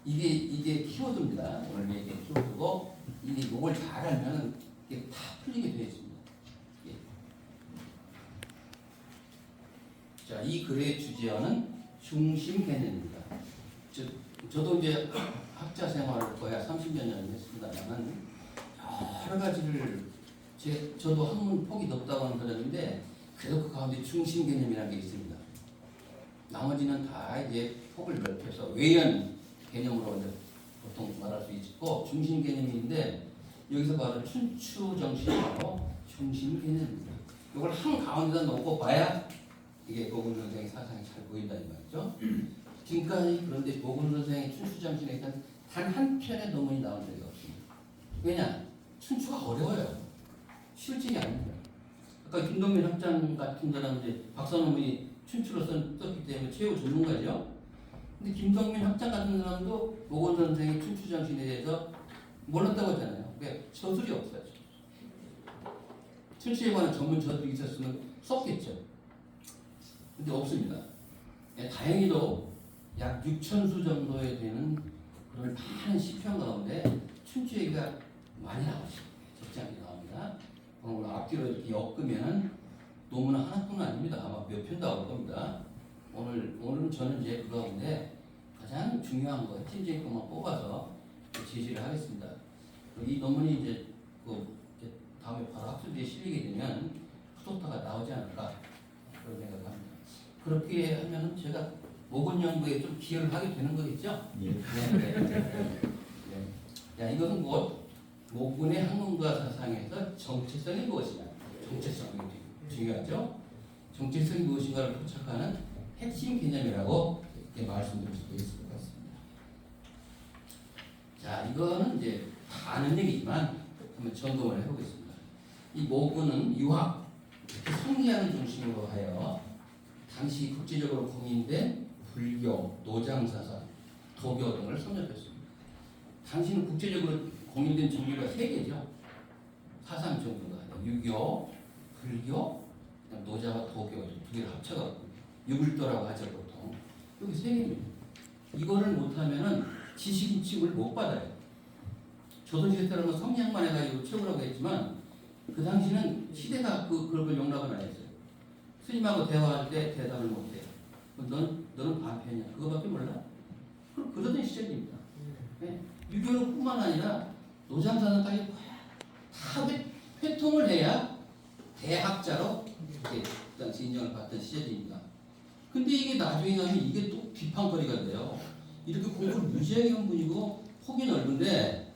이게 키워드입니다. 오늘 얘기한 키워드고 이걸 잘 알면 이게 다 풀리게 되어 있습니다. 예. 자, 이 글의 주제어는 중심 개념입니다. 저도 이제 학자 생활을 거의 30여 년 했습니다만 여러 가지를 저도 학문 폭이 넓다고는 들었는데 그래도 그 가운데 중심 개념이라는 게 있습니다. 나머지는 다 이제 폭을 넓혀서 외연 개념으로 이제 보통 말할 수 있고 중심 개념인데 여기서 바로 춘추 정신이 바로 중심 개념입니다. 이걸 한 가운데다 놓고 봐야 이게 고군 선생의 사상이 잘 보인다 이 말이죠. 지금까지 그런데 고군 선생의 춘추 정신에 대한 단 한 편의 논문이 나온 적이 없습니다. 왜냐? 춘추가 어려워요. 쉬울 일이 아닙니다. 아까 김동민 학장 같은 사람은 이제 박사 논문이 춘추로 썼기 때문에 최고 전문가죠. 근데 김동민 학장 같은 사람도 고건 선생의 춘추 정신에 대해서 몰랐다고 하잖아요. 왜? 저술이 없어요. 춘추에 관한 전문 저술이 있었으면 썼겠죠. 근데 없습니다. 다행히도 약 6,000수 정도에 되는 그런 많은 시편 가운데 춘추 얘기가 많이 나오죠. 적잖게 나옵니다. 오늘 앞뒤로 이렇게 엮으면 논문 하나뿐은 아닙니다. 아마 몇 편 나올 겁니다. 오늘은 저는 이제 그 가운데 가장 중요한 거, 핵심적인 것만 뽑아서 제시를 하겠습니다. 이 논문이 이제 다음에 바로 학술지에 실리게 되면 후속타가 나오지 않을까 그런 생각을 합니다. 그렇게 하면 제가 모건 연구에 좀 기여를 하게 되는 거겠죠? 예. 네. 자, 이것은 곧 모건의 학문과 사상에서 정체성이 무엇이냐? 정체성이 중요하죠? 정체성이 무엇인가를 포착하는 핵심 개념이라고 말씀드릴 수도 있을 것 같습니다. 자, 이거는 이제 다 아는 얘기지만 한번 점검을 해보겠습니다. 이 모건은 유학, 성리학을 중심으로 하여 당시 국제적으로 공인된 불교, 노장사상, 도교 등을 섭렵했습니다. 당시는 국제적으로 공인된 종교가 3개죠. 사상 종교가 유교, 불교, 노자와 도교 2개를 합쳐갖고 유불도라고 하죠 보통. 여기 3개입니다. 이거를 못하면은 지식인칭을 못 받아요. 조선시대 때는 성리학만 해가지고 최고라고 했지만 그 당시는 시대가 그걸 용납을 안 했어요. 스님하고 대화할 때 대답을 못해요. 너는 반편이야. 그거밖에 몰라? 그러던 시절입니다. 네? 유교는 뿐만 아니라 노장사상까지 다 회통을 해야 대학자로 그 당시 인정을 받던 시절입니다. 근데 이게 나중에 가면 이게 또 비판거리가 돼요. 이렇게 공부를 무지하게 한 분이고 폭이 넓은데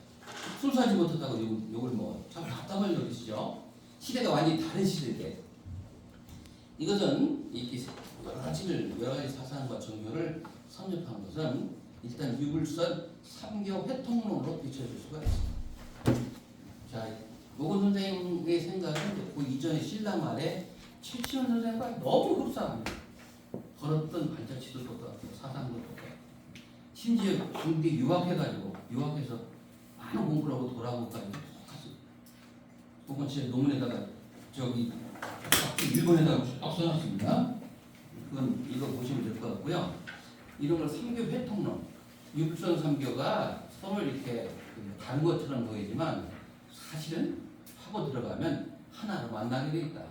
술사지 못했다고 욕을 참 답답하게 여기시죠. 시대가 완전히 다른 시대인데 이것은 이렇게 여러 가지 사상과 종교를 섭렵한 것은 일단 유불선 3교 회통론으로 비춰줄 수가 있습니다. 자, 모건 선생님의 생각은 그 이전의 신라 말에 최치원 선생과 너무 흡사합니다. 걸었던 발자취도 똑같고 사상도 똑같고 심지어 중대 유학해서 많은 공부를 하고 돌아온 것까지 똑같습니다. 그건 제 논문에다가 일본에다가 딱 써놨습니다. 그건 이거 보시면 될 것 같고요. 이런 걸 3교 회통론, 육선 3교가 서로 이렇게 다른 것처럼 보이지만 사실은 하고 들어가면 하나로 만나게 되어 있다.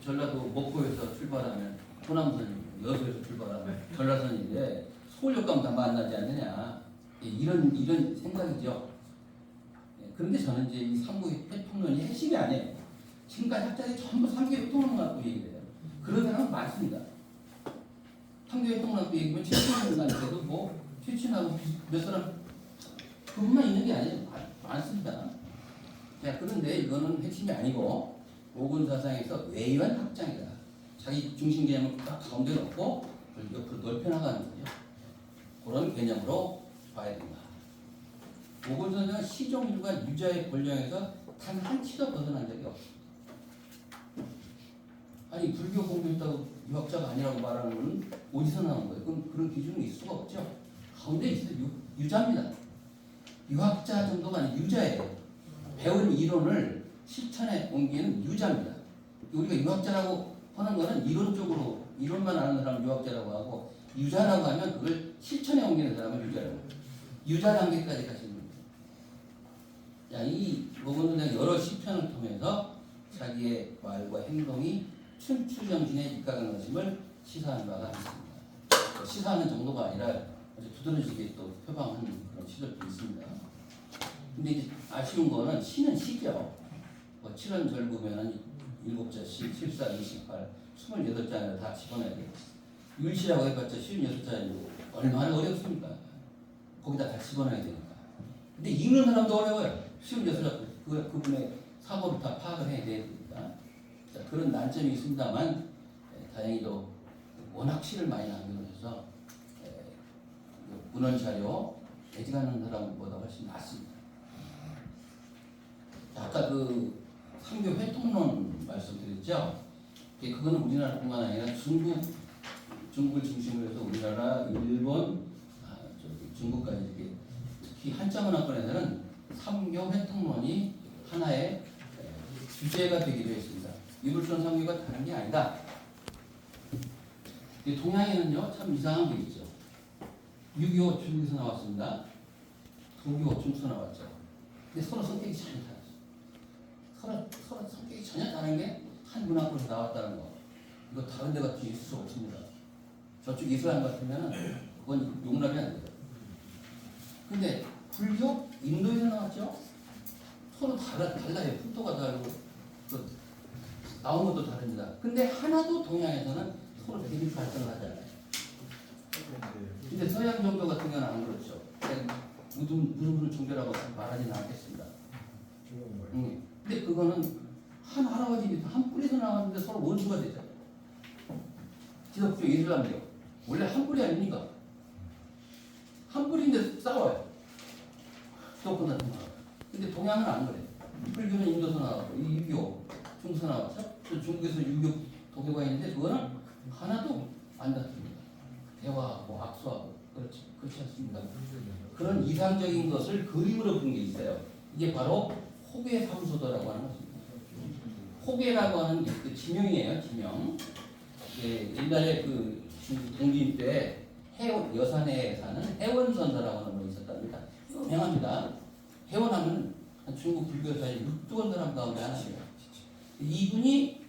전라도 목포에서 출발하면 호남선 여수에서 출발하면 전라선인데 서울역 가면 다 만나지 않느냐. 이런 생각이죠. 그런데 저는 이제 이 3교 회통론이 핵심이 아니에요. 지금까지 학자들이 전부 3교 회통론 갖고 얘기해요. 그런 사람은 많습니다. 3교 회통론 갖고 얘기하면 최친하고 나한테도 최친하고 몇 사람 그분만 있는 게 아니에요. 많습니다. 자, 그런데 이거는 핵심이 아니고 모건 사상에서 외연 확장이다. 자기 중심 개념을 딱 가운데 놓고 옆으로 넓혀나가는 거죠. 그런 개념으로 봐야 된다. 모건 선생은 시종일관 유자의 권력에서 단 한 치도 벗어난 적이 없습니다. 아니 불교 공부했다고 유학자가 아니라고 말하는 건 어디서 나온 거예요? 그런 기준은 있을 수가 없죠. 가운데 있어요. 유자입니다. 유학자 정도가 아니라 유자예요. 배운 이론을 실천에 옮기는 유자입니다. 우리가 유학자라고 하는 거는 이론적으로 이론만 아는 사람 유학자라고 하고 유자라고 하면 그걸 실천에 옮기는 사람을 유자라고 해요. 유자 단계까지 가시는 거예요. 자, 이 부분은 그냥 여러 시편을 통해서 자기의 말과 행동이 춘추 정신에 입각한 것임을 시사하는 바가 있습니다. 시사하는 정도가 아니라 아주 두드러지게 또 표방하는 그런 시절도 있습니다. 근데 이제 아쉬운 거는 시는 시죠. 뭐 7원 절구면은 7자 시, 14, 28, 28자를 다 집어넣어야 돼요. 율시라고 해봤자 56자이고 얼마나 어렵습니까? 거기다 다 집어넣어야 되니까. 근데 읽는 사람도 어려워요. 56자 그분의 사고를 다 파악을 해야 되니까. 자, 그런 난점이 있습니다만 다행히도 워낙 시를 많이 남겨놓으셔서 문헌 자료 애지가는 사람보다 훨씬 낫습니다. 자, 아까 그 상교 회통론 말씀드렸죠. 그거는 우리나라뿐만 아니라 중국을 중심으로 해서 우리나라, 일본, 중국까지 이렇게 특히 한자 문화권에서는 삼교 회통론이 하나의 주제가 되기도 했습니다. 이불선 삼교가 다른 게 아니다. 동양에는요 참 이상한 게 있죠. 유교 중국에서 나왔습니다. 도교 중국에서 나왔죠. 근데 서로 성격이 전혀 다르죠. 서로 성격이 전혀 다른 게 한 문화권에서 나왔다는 거. 이거 다른 데 같이 있을 수 없습니다. 저쪽 이슬람 같으면 그건 용납이 안 돼요. 근데 불교 인도에서 나왔죠. 서로 달라요. 풍토가 다르고 나온 것도 다릅니다. 근데 하나도 동양에서는 서로 대립 발전을 하지 않아요. 근데 서양 종교 같은 경우는 안 그렇죠. 무슨 종교라고 말하지는 않겠습니다. 근데 그거는 한 할아버지 한 뿌리에서 나왔는데 서로 원수가 되잖아요. 기독교, 이슬람교 원래 한 뿌리 아닙니까? 한 뿌리인데 싸워요. 기독교 같은 거. 근데 동양은 안 그래. 불교는 인도에서 나왔고 유교 중국에서 나왔죠. 중국에서 유교 도교가 있는데 그거는 하나도 안 다툽니다. 대화하고 악수하고 그렇지 않습니까? 그런 이상적인 것을 그림으로 본 게 있어요. 이게 바로 호계 삼소도라고 하는 것입니다. 호계라고 하는 게 그 지명이에요. 지명. 옛날에 그 동진 때 여산에 사는 해원선사라고 하는 분이 있었답니다. 유명합니다. 해원하면 중국 불교사의 6두원 사람 가운데 하나예요. 이분이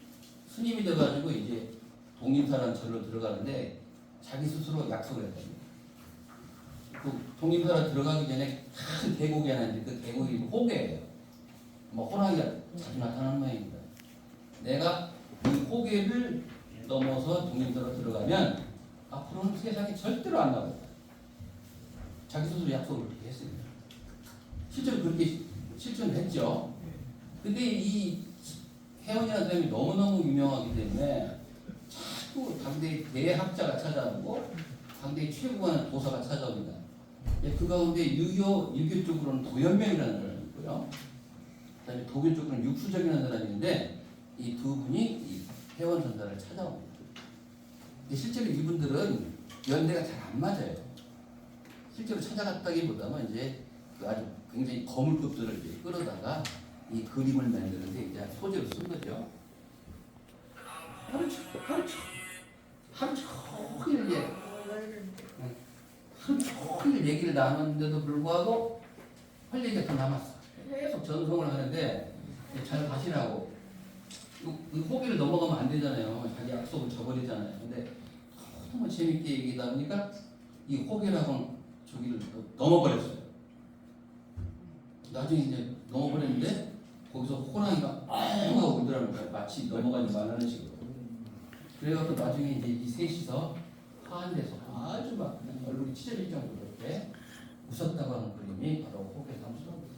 스님이 돼가지고 이제 동임사라는 절로 들어가는데 자기 스스로 약속을 했답니다. 그 동임사로 들어가기 전에 큰 계곡이 하나 있는데 그 계곡이 호계예요. 뭐 호랑이가 자주 나타나는 모양입니다. 내가 이 호계를 넘어서 동임사로 들어가면 앞으로는 세상에 절대로 안 나오겠다. 자기 스스로 약속을 그렇게 했습니다. 실제로 그렇게 실천을 했죠. 근데 이 혜원이라는 사람이 너무너무 유명하기 때문에 자꾸 당대의 대학자가 찾아오고 당대의 최고의 도사가 찾아옵니다. 그 가운데 유교 쪽으로는 도연명이라는 사람이 있고요. 그다음에 도교 쪽으로는 육수적이라는 사람이 있는데 이 두 분이 이 혜원선사를 찾아옵니다. 실제로 이분들은 연대가 잘 안 맞아요. 실제로 찾아갔다기보다는 이제 그 아주 굉장히 거물급들을 이제 끌어다가 이 그림을 만드는데 이제 소재로 쓴 거죠. 하루 종일 얘기를 나눴는데도 불구하고 할 얘기가 더 남았어. 계속 전송을 하는데 잘 가시라고. 이 호기를 넘어가면 안 되잖아요. 자기 약속을 저버리잖아요. 근데 너무 재밌게 얘기하다 보니까 이 호기라고는 저기를 넘어버렸어요. 나중에 이제 넘어버렸는데 거기서 호랑이가 앙 하고 오더라는 거예요. 마치 넘어가지 말라는 식으로. 그래갖고 나중에 이제 이 셋이서 화한돼서 아주 막 그냥 얼굴이 찢어질 정도로 이렇게 웃었다고 하는 그림이 바로 호계 삼수도입니다.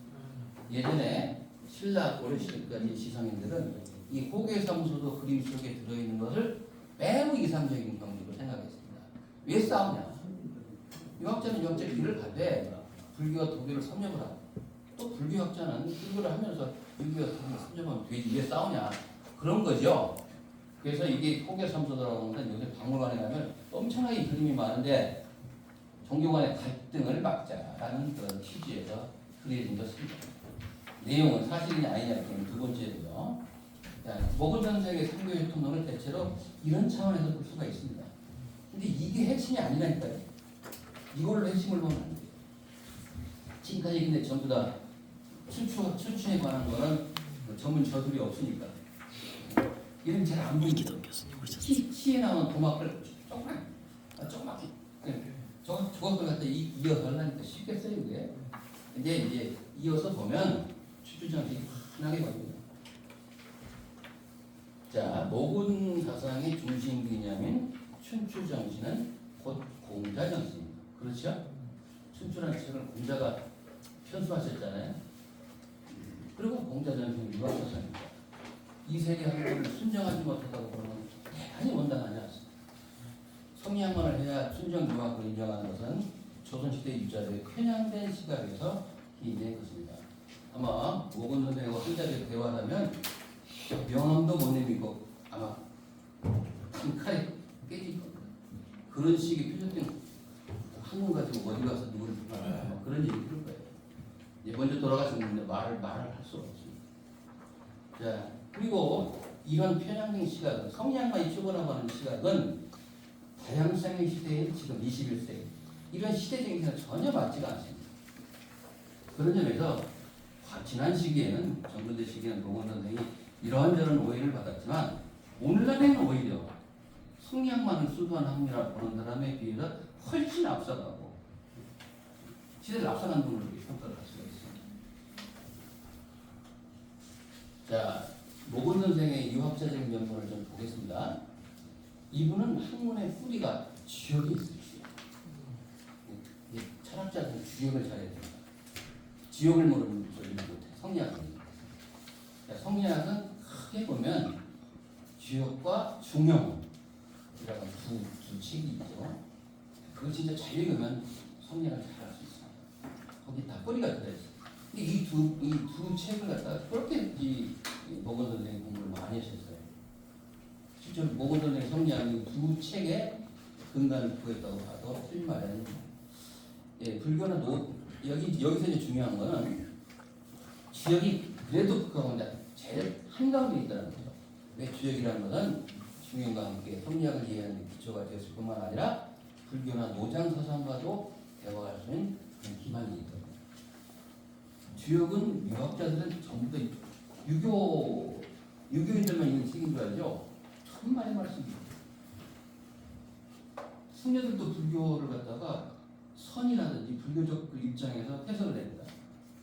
예전에 신라 고려시대까지 시성인들은 이 호계 삼수도 그림 속에 들어있는 것을 매우 이상적인 경지로 생각했습니다. 왜 싸우냐? 유학자는 영적 길을 가되 불교와 도교를 섭렵을 하고 또 불교학자는 불교를 하면서 유교와 도교를 섭렵하면 되지 왜 싸우냐? 그런 거죠. 그래서 이게 호계 삼수도라고 하는데 요새 박물관에 가면 엄청나게 그림이 많은데 종교 간의 갈등을 막자라는 그런 취지에서 그려진 것입니다. 내용은 사실이냐 아니냐 그런 두 번째로요. 모근 선생의 삼교의 통론을 대체로 이런 차원에서 볼 수가 있습니다. 근데 이게 핵심이 아니라니까요. 이거를 핵심을 보면 안 돼요. 지금까지 근데 전부 다 춘추에 관한 거는 전문 저술이 없으니까 이런 잘 안 보이죠. 시에 나오는 도막을 조그맣게 저것을 갖다 이어서 하려니까 쉽겠어요 그게. 근데 이제 이어서 보면 춘추정신이 환하게 보입니다. 자, 모군 사상의 중심 개념인 춘추정신은 곧 공자정신입니다. 그렇죠? 춘추라는 책을 공자가 편수하셨잖아요. 그리고 공자정신은 유학사상입니다. 이 세계 한국을 순정하지 못했다고 보는 건 대단히 원당하지 않습니다. 성리학만을 해야 순정 유학을 인정하는 것은 조선시대 유자들의 편향된 시각에서 기인된 것입니다. 아마 모건 선생하고 한 자리에 대화하면 명함도 못 내밀고 아마 큰 칼에 깨질 겁니다. 그런 식의 표정된 한국 가지고 어디 가서 누구를 비판하나 그런 얘기 들을 거예요. 이제 먼저 돌아가셨는데 말을 할 수가 없습니다. 자, 그리고 이런 편향된 시각은 성리학만이 추구하고 하는 시각은 다양성의 시대인 지금 21세기 이런 시대 정신과 전혀 맞지가 않습니다. 그런 점에서 지난 시기에는 정근대 시기에는 노건 선생이 이러한저런 오해를 받았지만 오늘날에는 오히려 성리학만을 수도한 학문이라고 보는 사람에 비해서 훨씬 앞서가고 시대를 앞서간 분으로 평가를 할 수가 있습니다. 자, 노건 선생의 유학자적인 연구를 좀 보겠습니다. 이분은 학문의 뿌리가 주역이 있어요. 철학자는 주역을 잘해야 됩니다. 지역을 모르는 소리는 못해. 성리학은. 성리학은 크게 보면 주역과 중용이라는 두 책이 있죠. 그거 진짜 잘 읽으면 성리학을 잘 할 수 있어요. 거기 다 뿌리가 들어있어요. 이 두 책을 갖다가 그렇게 모건 선생님 공부를 많이 하셨어요. 실제로 모건 선생님 성리학이 두 책의 근간을 구했다고 봐도 틀린 말이 아닙니다. 예, 불교는 여기서 이제 중요한 거는 주역이 그래도 그거 제일 한가운데 있다는 거죠. 왜 주역이라는 것은 중용과 함께 성리학을 이해하는 기초가 되었을 뿐만 아니라 불교나 노장 사상과도 대화할 수 있는 그런 기반이 있거든요. 주역은 유학자들은 전부 다 유교인들만 있는 책인 줄 알죠? 천만의 말씀입니다. 승려들도 불교를 갖다가 선이라든지 불교적 그 입장에서 해석을 냅니다.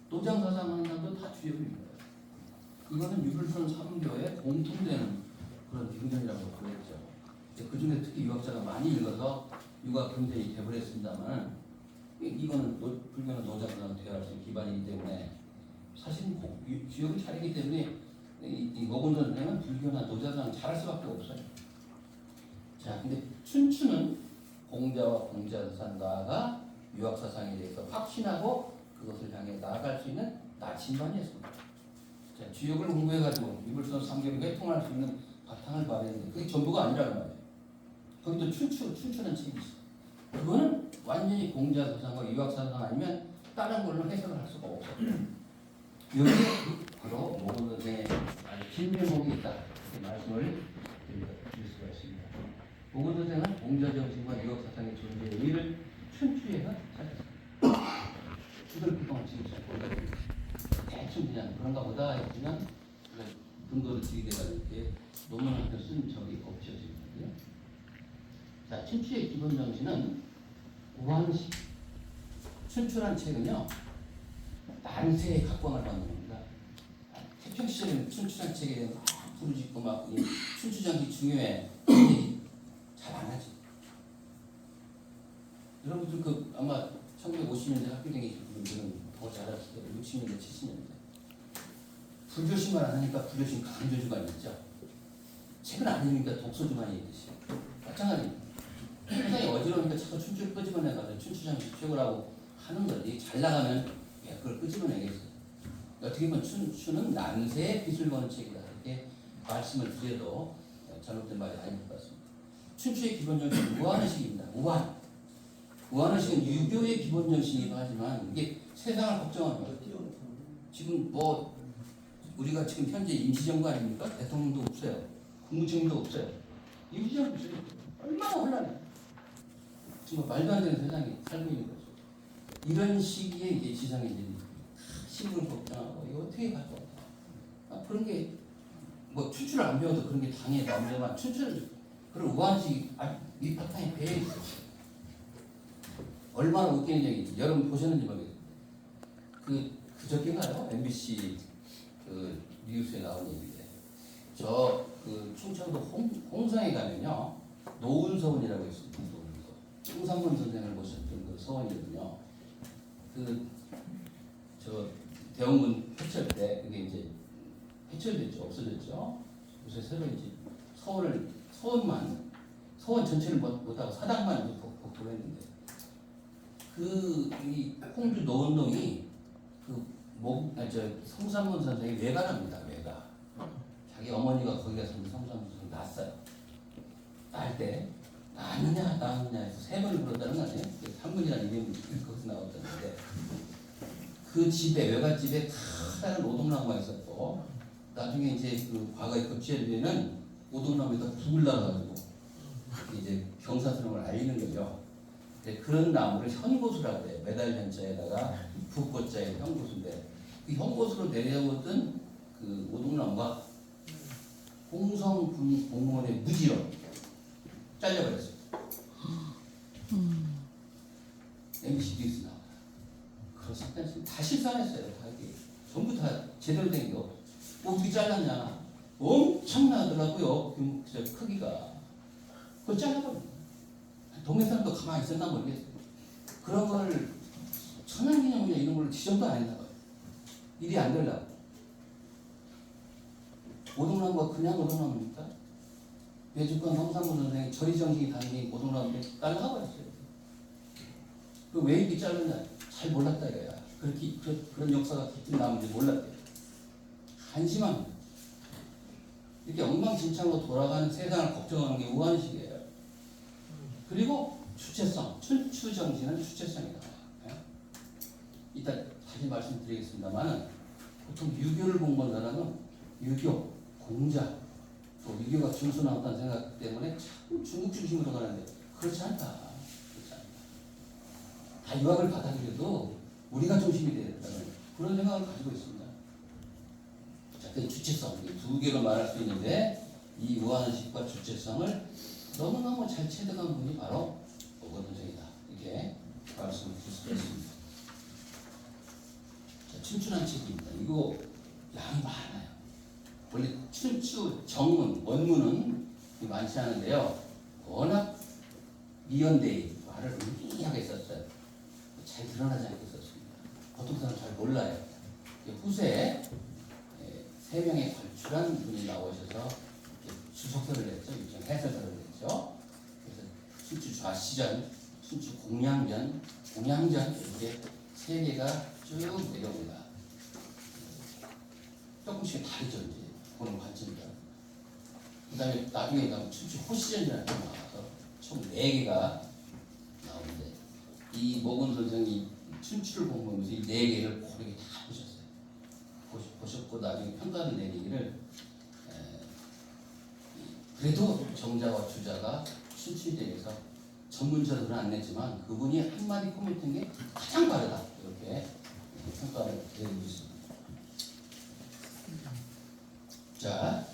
노장 사상하는 사람도 다 주역입니다. 이거는 유불선 3교에 공통되는 그런 경전이라고 그랬죠. 그 중에 특히 유학자가 많이 읽어서 유학 경전이 되버렸습니다만 이거는 불교는 노장 사상 대화할 수 있는 기반이기 때문에 사실 주역을 잘했기 때문에 이 모건 선생은 불교나 노장 사상 잘할 수밖에 없어요. 자, 근데 춘추는 공자와 공자사상가가 유학사상에 대해서 확신하고 그것을 향해 나아갈 수 있는 나침반이었습니다. 자, 주역을 공부해가지고 유불선 3교를 회통할 수 있는 바탕을 마련했는데 그게 전부가 아니라는 말이에요. 거기도 춘추는 책이 있어요. 그거는 완전히 공자사상과 유학사상 아니면 다른 걸로 해석을 할 수가 없어요. 여기에 바로 모건 선생의 아주 긴 대목이 있다 이렇게 말씀을 드릴 수가 있습니다. 모건 선생은 공자정신과 유학사상의 존재의 의의를 춘추에서 찾았습니다. 이걸 그동안 지금 대충 그냥 그런가 보다 했지만 근거를 들이대가지고 이렇게 논문 한 편 쓴 적이 없죠 지금. 자, 춘추의 기본 정신은 우한식. 춘추란 책은요 난세의 각광을 받는 겁니다. 태평 시절에는 춘추란 책에 대해서 부르짖고 막 춘추정기 중요해 잘 안 하지. 여러분들 그 아마 1950년대 학교 다니신 분들은 더 잘 아실 거예요. 60년대 70년대 불교심만 안 하니까 불교심 강조주가 있죠. 책은 안 읽으니까 독서주만이 있듯이 마찬가지입니다. 세상이 어지러우니까 자꾸 춘추를 끄집어내가지고 춘추정기 최고라고 하는 거지. 잘 나가면 그걸 끄집어내겠어요. 어떻게 보면 춘추는 난세의 빛을 보는 책이다 이렇게 말씀을 드려도 잘못된 말이 아닌 것 같습니다. 춘추의 기본 정신은 우한의식입니다. 우한의식은 유교의 기본 정신이기도 하지만 이게 세상을 걱정하는 거예요. 지금 뭐 우리가 지금 현재 임시정부 아닙니까? 대통령도 없어요. 국무총리도 없어요. 임시정부 없어요. 얼마나 혼란해. 정말 말도 안 되는 세상에 살고 있는 거죠. 이런 시기에 이제 지상인들이 신분 걱정하고 이거 어떻게 가져와? 그런 게 뭐 춘추를 안 배워도 그런 게 당연히 나오지만 춘추를 그런 우한식 밑바탕에 배어 있어요. 얼마나 웃기는 얘기인지 여러분 보셨는지 모르겠어요. 그저께인가요? MBC 그 뉴스에 나온 얘기인데 그 충청도 홍성에 가면요 노은서원이라고 있습니다. 홍상문 선생을 모셨던 그 서원이거든요. 대원군 해철 때 그게 이제 해철됐죠, 없어졌죠. 요새 새로 이제 서원 전체를 못하고 사당만 이제 복구를 했는데 이 홍주 노원동이 성삼문 선생의 외가랍니다. 외가. 자기 어머니가 거기 가서 성삼문 선생 낳았어요. 낳을 때 낳느냐 해서 세 번을 불렀다는 거 아니에요? 3문이라는 이름이 거기서 나왔다는데 그 집에 외갓집에 커다란 오동나무가 있었고 나중에 이제 그 과거에 급제되는 오동나무에다 불을 나가지고 이제 경사스러움을 알리는 거죠. 그런 나무를 현고수라고 해요. 매달 현자에다가 부꽃자에 현고수인데 그 현고수로 내려오던 그 오동나무가 홍성 공무원의 무지로 잘려버렸어요. MBC 뉴스 나와요. 그렇습니다. 다 실수했어요. 다 이게 전부 다 제대로 된 게 없어요. 어떻게 잘랐냐? 엄청나더라고요. 크기가. 그걸 잘라버려요. 동네 사람도 가만히 있었나 모르겠어요. 그런 걸 천연기념물이나 이런 걸 지정도 안 했나 봐요. 일이 안 되려고. 오동나무가 그냥 오동나무입니까? 외주권 성삼문 선생이 절이정신이 담긴 오동나무에 날라가버렸어요. 왜 이렇게 잘랐냐? 잘 몰랐다 이거야. 그런 역사가 깊은 나무인지 몰랐대요. 한심합니다. 이렇게 엉망진창으로 돌아가는 세상을 걱정하는 게 우한식이에요. 그리고 주체성, 춘추 정신은 주체성이다. 이따 다시 말씀드리겠습니다만은 보통 유교를 공부한 사람은 유교, 공자, 또 유교가 중순하다는 생각 때문에 참 중국 중심으로 가는데 그렇지 않다. 다 유학을 받아들여도 우리가 중심이 되야 된다는 그런 생각을 가지고 있습니다. 자, 그 주체성 두 개로 말할 수 있는데 이 우한식과 주체성을 너무너무 잘 체득한 분이 바로 오건선생이다. 이렇게 말씀을 드릴 수가 있습니다. 자, 춘추란 책입니다. 이거 양이 많아요. 원래 춘추 정문, 원문은 많지 않은데요. 워낙 미연대의 말을 은밀하게 썼어요. 잘 드러나지 않게 썼습니다. 보통 사람 잘 몰라요. 후세에 세 명의 걸출한 분이 나오셔서 주석서를 냈죠. 일종 해설서를 냈죠. 그래서 춘추 좌시전, 춘추 공양전, 공양전 이렇게 세 개가 쭉 내려옵니다. 조금씩 다르죠. 이제 보는 관점이다. 그 다음에 나중에 가면 춘추 호시전이라는 게 나와서 총 4개가 나오는데 이 모건 선생이 춘추를 공부하면서 이 4개를 고르게 다 보셨어요. 보셨고 나중에 평가를 내리기를 그래도 정자와 주자가 춘추에 대해서 전문적으로는 안 냈지만 그분이 한마디 코멘트인 게 가장 바르다. 이렇게 평가를 내리고 있습니다. 자,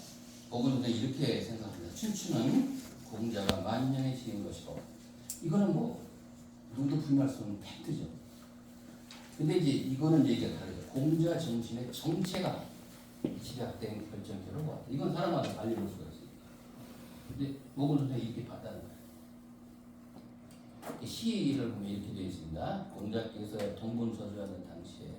모건 선생이 이렇게 생각합니다. 춘추는 공자가 만년에 지은 것이고 이거는 뭐 누구도 부인할 수 없는 팩트죠. 근데 이제 이거는 얘기가 다르죠. 공자 정신의 정체가 집약된 결정체로 보았다. 이건 사람마다 달리 볼 수가 있습니다. 근데 모건 선생이 이렇게 봤다는 거예요. 시를 보면 이렇게 되어 있습니다. 공자께서 동분서주하던 당시에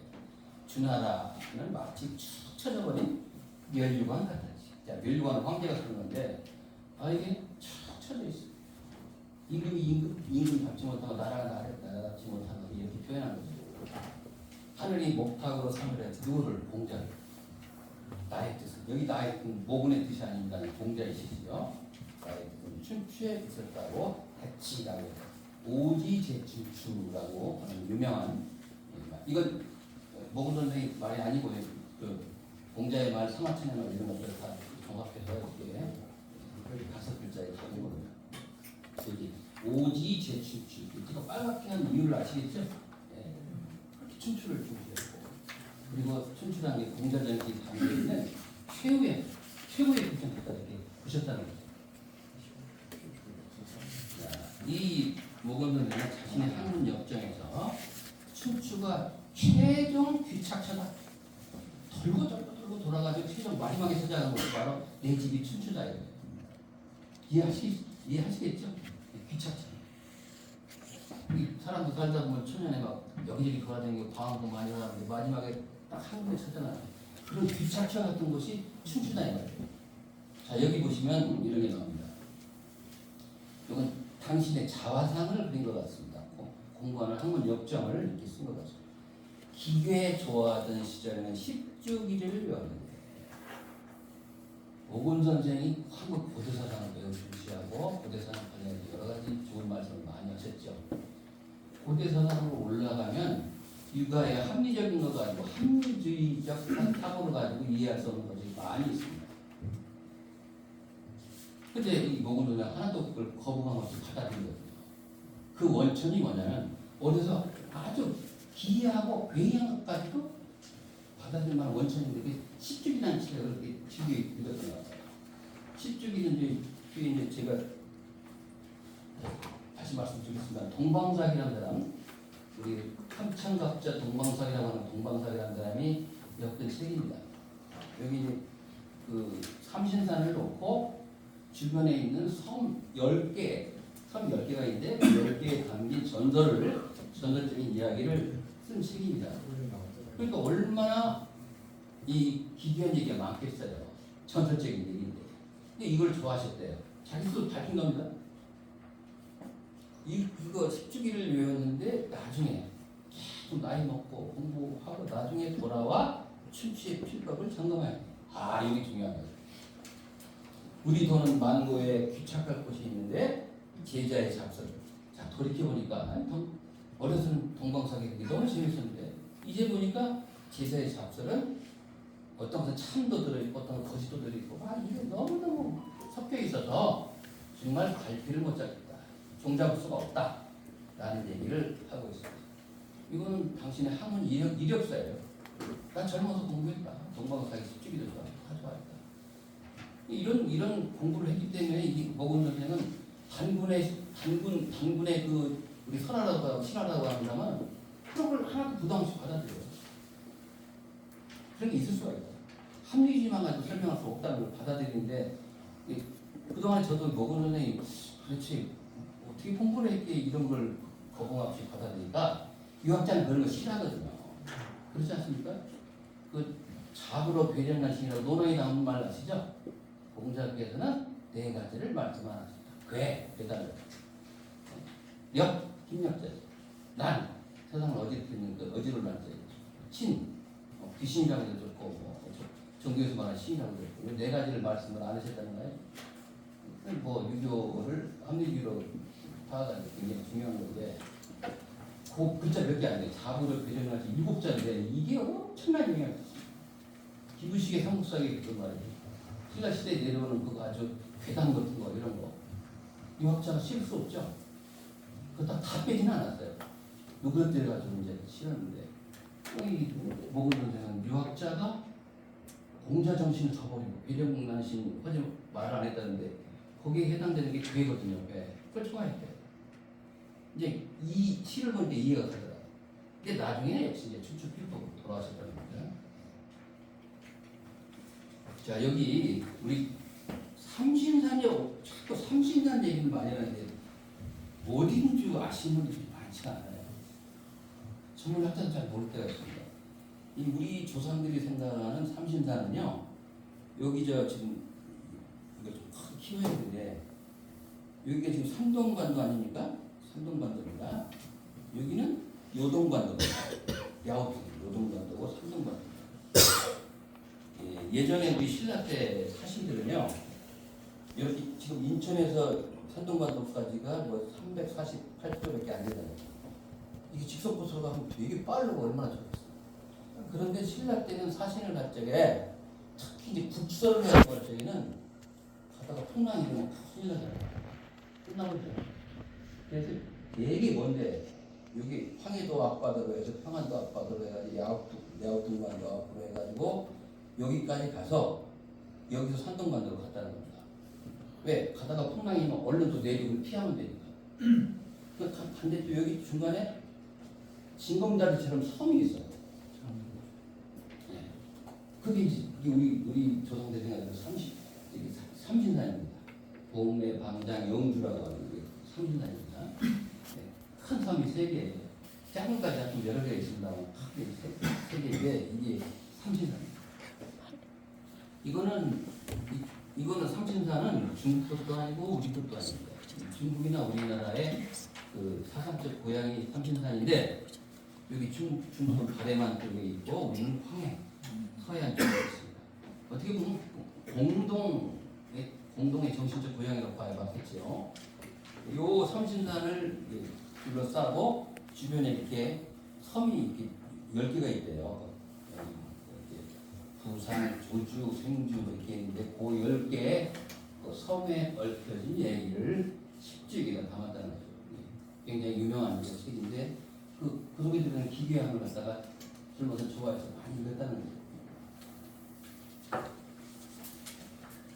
주나라는 마치 축 처져버린 멸류관 같았지. 자, 멸류관은 황제가 쓰는 건데 이게 축 처져 있어요. 임금이 밟지 못하고 나라가 나라답지 못하고 이렇게 표현한 거죠. 하늘이 목탁으로 사물해서 누구를 공자를 나의 뜻은 여기 나의 뜻은 모근의 뜻이 아닙니다. 공자의 뜻이죠. 나의 뜻은 춘추의 뜻을 따고 해치라고 오지제춘추라고 하는 유명한 이건 모근 선생의 말이 아니고 그 공자의 말, 상하천의 말 이런 것들을 다 종합해서 이렇게 5글자의 단위로 여기 오지 제춘추. 제가 빨갛게 한 이유를 아시겠죠? 예. 그렇게 춘추를 중시했고, 그리고 춘추라는 게 공자전기 담겨있는 최후의 국정국가 이렇게 보셨다는 거죠. 이 모건도는 자신의 학문 역정에서 춘추가 최종 귀착처다. 돌고 돌아가지고 최종 마지막에 찾아가는 것이 바로 내 집이 춘추다. 이해하시겠죠? 귀착처. 사람도 살다 보면 천년에 막 여기저기 돌아다니고 방황도 많이 하는데 마지막에 딱 한 군데 찾아나요. 그런 귀착처 같은 것이 춘추다 이 말이에요. 자, 여기 보시면 이런 게 나옵니다. 이건 당신의 자화상을 그린 것 같습니다. 공부하는 학문 역정을 이렇게 쓴 것 같습니다. 기괴 좋아하던 시절에는 10주기를 외웠는데 오곤 선생이 한국 고대사상을 매우 중시하고 고대사상 관련해서 여러 가지 좋은 말씀을 많이 하셨죠. 고대사상으로 올라가면 육아의 합리적인 거 가지고 합리주의적 사고를 가지고 이해할 수 없는 것이 많이 있습니다. 근데 이 오곤 선생은 하나도 그걸 거부감 없이 받아들이거든요. 그 원천이 뭐냐면 어디서 아주 기이하고 괴이한 것까지도 받아들일 만한 원천인데 그 10주기라는 책을 그렇게 길게 읽었던 것 같아요. 10주기는 이제 제가 다시 말씀드리겠습니다. 동방삭이라는 사람, 우리 함창갑자 동방삭이라고 하는 동방삭이라는 사람이 엮은 책입니다. 여기 이제 그 삼신산을 놓고 주변에 있는 섬 10개, 섬 10개가 있는데 그 10개에 담긴 전설적인 이야기를 쓴 책입니다. 그러니까 얼마나 이 기괴한 얘기가 많겠어요. 전설적인 얘기인데. 근데 이걸 좋아하셨대요. 자기 스스로 밝힌 겁니다. 이거 10주기를 외웠는데 나중에 계속 나이 먹고 공부하고 나중에 돌아와 춘추의 필법을 점검해야 돼요. 아, 이게 중요한 거예요. 우리 돈은 만고에 귀착할 곳이 있는데 제자의 잡설. 자, 돌이켜보니까 어렸을 동방삭이 그게 너무 재밌었는데 이제 보니까 제자의 잡설은 어떤 것은 참도 들어있고 어떤 것은 거짓도 들어있고 이게 너무너무 섞여 있어서 정말 갈피를 못 잡겠다. 종잡을 수가 없다. 라는 얘기를 하고 있습니다. 이거는 당신의 학문 이력서예요. 난 젊어서 공부했다. 동방삭이 10주기도 좋아. 다 좋아했다. 이런 공부를 했기 때문에 이 오곤 선생은 단군의 그 우리 설하라고 하고 신하라고 합니다만 그런 걸 하나도 부담 없이 받아들여요. 그런 게 있을 수가 있다. 합리주의만 가지고 설명할 수 없다는 걸 받아들이는데 그동안 저도 오곤 선생이 그렇지 어떻게 공부를 했기에 이런 걸 거부감 없이 받아들이니까 유학자는 그런 거 싫어하거든요. 그렇지 않습니까? 그 잡으로 배려한 신이라고 논어에 나온 말 아시죠? 공자께서는 네 가지를 말씀하셨다. 배달을 힘력자죠. 난 세상을 어지럽히는 그 어지러운 자죠. 귀신이라고 해도 좋고 종교에서 말하는 신이라고 해도 좋고 네 가지를 말씀을 안 하셨다는 거예요. 유교를 합리주의로 파악하는 게 굉장히 중요한 건데 그 글자 몇 개 안 돼요. 자부를 배정하지 7자인데 이게 엄청난 영향을 줬어요. 기부식의 삼국사에 그런 말이에요. 신라 시대에 내려오는 그거 아주 괴담 같은 거 이런 거 유학자가 실 수 없죠. 그거 다 빼지는 않았어요. 누구한테 가지고 이제 실었는데 이 오곤 선생은 유학자가 공자 정신을 저버리고 배려공단신 하지 말 안 했다는데 거기에 해당되는 게 괴거든요. 그걸 좋아했대요. 이제 이 시를 볼 때 이해가 가더라고요. 근데 나중에 역시 이제 춘추 필법으로 돌아가셨다는 겁니다. 자, 여기 우리 삼신산이 자꾸 삼신산 얘기를 많이 하는데 어딘 줄 아시는 분이 많지 않아요. 전문학자는 잘 모를 때가 있습니다. 우리 조상들이 생각하는 삼신산은요, 여기 지금 이거 좀 크게 키워야 되는데 여기가 지금 산동관도 아닙니까? 산동관도입니다. 여기는 요동관도입니다. 야오트 요동관도고 산동관도. 예전에 우리 신라 때 사신들은요, 여기 지금 인천에서 산동관도까지가 348km밖에 안 되잖아요. 이게 직선코스로 가면 되게 빠르고 얼마나 좋겠어요. 그런데 신라 때는 사신을 갈 적에 특히 이제 국설을 할 적에는 가다가 풍랑이 일어나면 큰일 나잖아요. 끝나버리죠. 그래서 되게 먼데 여기 황해도 앞바다로 해서 평안도 앞바다로 해가지고 야우뚱반도 앞으로 해가지고 여기까지 가서 여기서 산동반도로 갔다는 겁니다. 왜? 가다가 풍랑이 면 얼른 또 내리고 피하면 되니까. 그 반대쪽 여기 중간에 징검다리처럼 섬이 있어요. 네. 그게 이제 우리 조상대 생각에서 삼신산입니다. 동네, 방장, 영주라고 하는 게 삼신산입니다. 네. 큰 섬이 세 개예요. 작은 가지가 좀 여러 개가 있습니다만 크게 세 개인데 이게 삼신산입니다. 이거는 삼신산은 중국 것도 아니고 우리 것도 아닙니다. 중국이나 우리나라의 그 사상적 고향이 삼신산인데 여기 중국은 가래만 쪽에 있고 우리는 황해, 서해안 쪽에 있습니다. 어떻게 보면 공동의 정신적 고향이라고 봐야 맞겠죠. 요 삼신산을 둘러싸고 주변에 이렇게 섬이 이렇게 10개가 있대요. 부산, 조주, 생주 이렇게 있는데 그 10개의 그 섬에 얽혀진 얘기를 10쪽에다 담았다는 거죠. 굉장히 유명한 책인데 그 속에 들어있는 기괴함을 갖다가 젊어서 좋아해서 많이 읽었다는 거죠.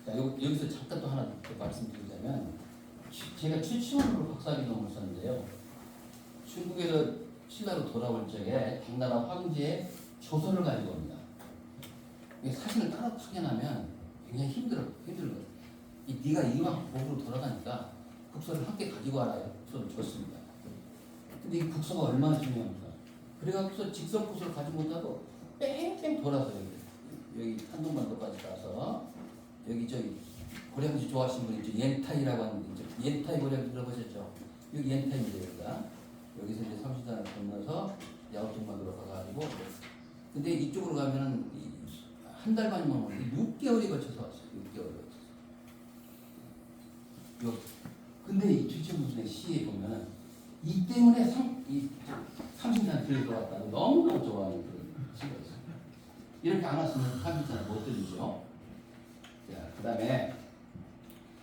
자, 여기서 잠깐 또 하나 더 말씀드리자면 제가 최치원으로 박사학위논문을 썼는데요. 중국에서 신라로 돌아올 적에 당나라 황제의 조서를 가지고 옵니다. 사진을 따로 확인하면 굉장히 힘들거든요. 네가 이왕 보고로 돌아가니까 국서를 함께 가지고 와라요. 국서를 줬습니다. 근데 이 국서가 얼마나 중요합니까? 그래갖고서 직선 국서를 가지 못하고 뺑뺑 돌아서 여기 한동반도까지 가서 여기 저기 고량주 좋아하시는 분 있죠? 옌타이라고 하는 분 있죠? 옌타이 고량주 들어보셨죠? 여기 옌타이입니다. 여기가. 여기서 이제 삼신산을 건너서 야오뚱반도로 가가지고 근데 이쪽으로 가면은 한 달 반이면 오는데 6개월이 걸쳐서 왔어요. 6개월이 걸쳐서. 근데 이 최첨부의 시에 보면은 이 때문에 삼신산 들어왔다고 너무너무 좋아하는 그런 시가 있어요. 이렇게 안 왔으면 삼신산을 못 들리죠. 자, 그 다음에